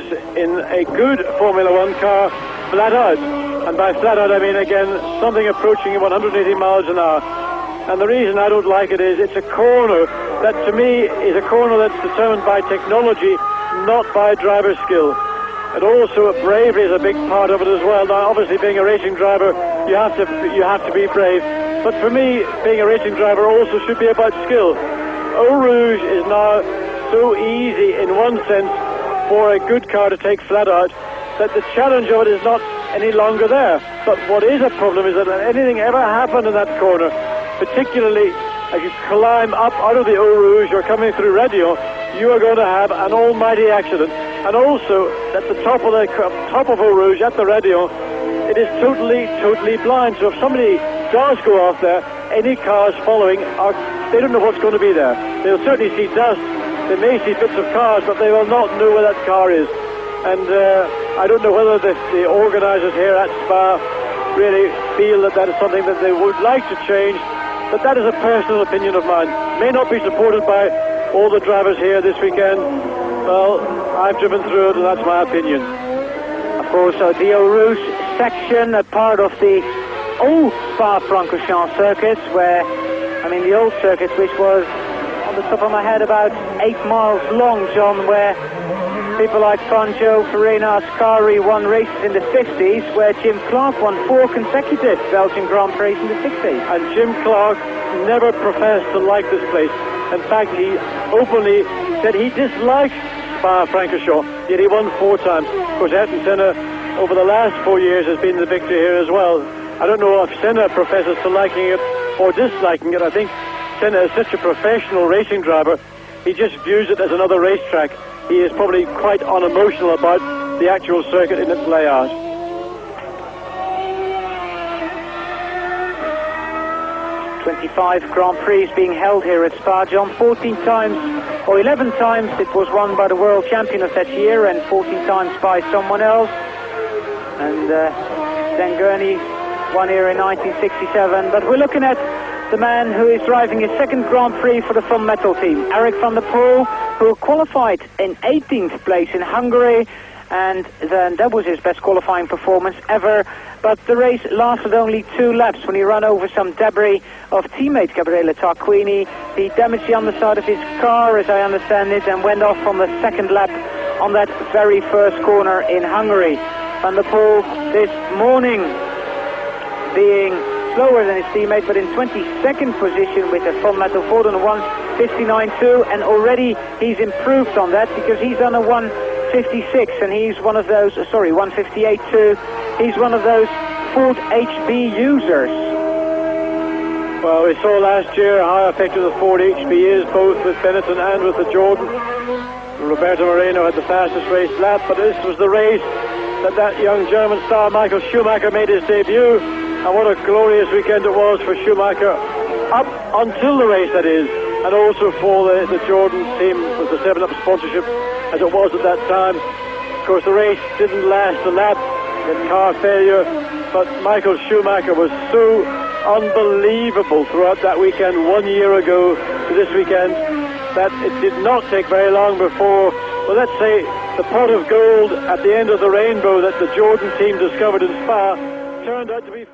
is in a good Formula One car flat out. And by flat out I mean again something approaching 180 miles an hour. And the reason I don't like it is it's a corner that to me is a corner that's determined by technology, not by driver skill. And also bravery is a big part of it as well. Now obviously being a racing driver you have to be brave. But for me, being a racing driver also should be about skill. Eau Rouge is now so easy in one sense for a good car to take flat out that the challenge of it is not any longer there. But what is a problem is that if anything ever happened in that corner, particularly as you climb up out of the Eau Rouge or coming through Radio, you are going to have an almighty accident. And also at the top of Eau Rouge at the Radio, it is totally blind. So if somebody does go off there, any cars following they don't know what's going to be there. They'll certainly see dust, they may see bits of cars, but they will not know where that car is. And I don't know whether the organisers here at Spa really feel that is something that they would like to change, but that is a personal opinion of mine. May not be supported by all the drivers here this weekend. Well, I've driven through it and that's my opinion. Of course, the Eau Rouge section, a part of the old Spa-Francorchamps circuits, where, I mean the old circuit, which was on the top of my head about 8 miles long, John, where people like Fangio, Farina, Ascari won races in the 50s, where Jim Clark won 4 consecutive Belgian Grand Prix in the 60s. And Jim Clark never professed to like this place. In fact, he openly said he dislikes Spa-Francorchamps, yet he won 4 times. Of course, Ayrton Senna, over the last 4 years, has been the victor here as well. I don't know if Senna professes to liking it or disliking it. I think Senna is such a professional racing driver, he just views it as another racetrack. He is probably quite unemotional about the actual circuit in its layout. "25 Grand Prix being held here at Spa, John. 14 times, or 11 times it was won by the world champion of that year, and 14 times by someone else. And then Gurney won here in 1967. But we're looking at the man who is driving his second Grand Prix for the Fondmetal team, Eric van der Poel, who qualified in 18th place in Hungary, and then that was his best qualifying performance ever. But the race lasted only 2 laps when he ran over some debris of teammate Gabriele Tarquini. He damaged the underside of his car, as I understand it, and went off on the second lap on that very first corner in Hungary. Van der Poel this morning being slower than his teammate, but in 22nd position with a Fondmetal Ford on a 1:59.2, and already he's improved on that because he's on a 1:56, and he's one of those, 1:58.2, he's one of those Ford HB users. Well, we saw last year how effective the Ford HB is, both with Benetton and with the Jordan. Roberto Moreno had the fastest race lap, but this was the race that young German star Michael Schumacher made his debut, and what a glorious weekend it was for Schumacher, up until the race that is, and also for the Jordan team with the 7-Up sponsorship as it was at that time. Of course the race didn't last a lap, with car failure, but Michael Schumacher was so unbelievable throughout that weekend 1 year ago to this weekend that it did not take very long before, well, let's say the pot of gold at the end of the rainbow that the Jordan team discovered in Spa turned out to be